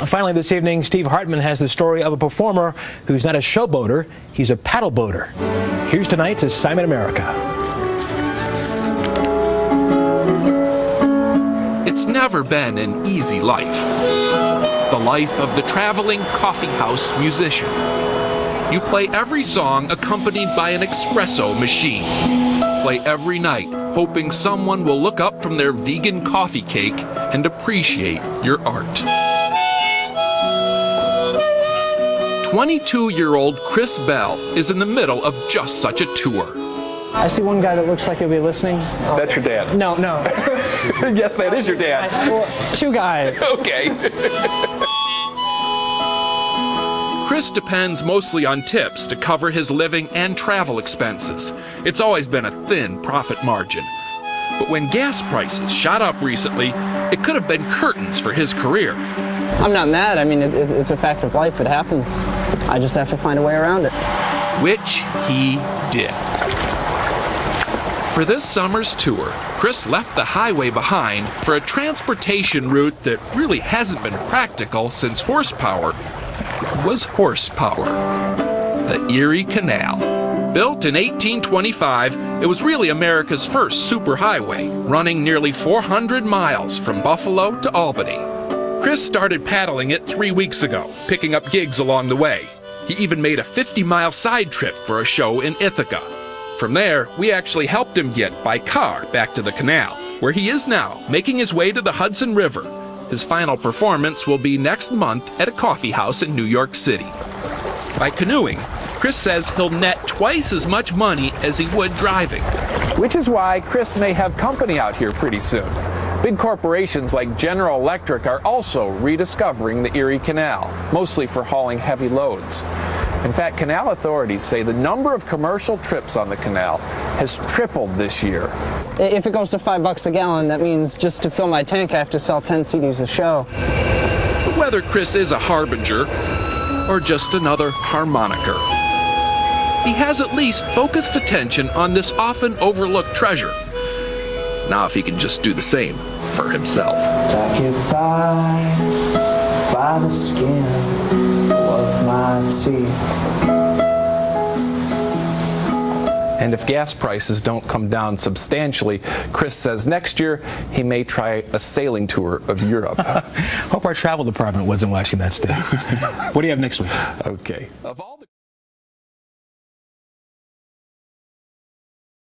Finally this evening, Steve Hartman has the story of a performer who's not a showboater, he's a paddle boater. Here's tonight's Assignment America. It's never been an easy life. The life of the traveling coffeehouse musician. You play every song accompanied by an espresso machine. Play every night, hoping someone will look up from their vegan coffee cake and appreciate your art. 22-year-old Chris Bell is in the middle of just such a tour. I see one guy that looks like he'll be listening. That's your dad. No. Yes, that is your dad. Two guys. Okay. Chris depends mostly on tips to cover his living and travel expenses. It's always been a thin profit margin. But when gas prices shot up recently, it could have been curtains for his career. I'm not mad. I mean, it's a fact of life. It happens. I just have to find a way around it. Which he did. For this summer's tour, Chris left the highway behind for a transportation route that really hasn't been practical since horsepower was horsepower. The Erie Canal. Built in 1825, it was really America's first superhighway, running nearly 400 miles from Buffalo to Albany. Chris started paddling it 3 weeks ago, picking up gigs along the way. He even made a 50-mile side trip for a show in Ithaca. From there, we actually helped him get by car back to the canal, where he is now, making his way to the Hudson River. His final performance will be next month at a coffee house in New York City. By canoeing, Chris says he'll net twice as much money as he would driving. Which is why Chris may have company out here pretty soon. Big corporations like General Electric are also rediscovering the Erie Canal, mostly for hauling heavy loads. In fact, canal authorities say the number of commercial trips on the canal has tripled this year. If it goes to $5 a gallon, that means just to fill my tank, I have to sell 10 CDs a show. Whether Chris is a harbinger or just another harmonica, he has at least focused attention on this often overlooked treasure. Now if he can just do the same for himself. Occupied by the skin of my teeth. And if gas prices don't come down substantially, Chris says next year he may try a sailing tour of Europe. Hope our travel department wasn't watching that stuff. What do you have next week? Okay.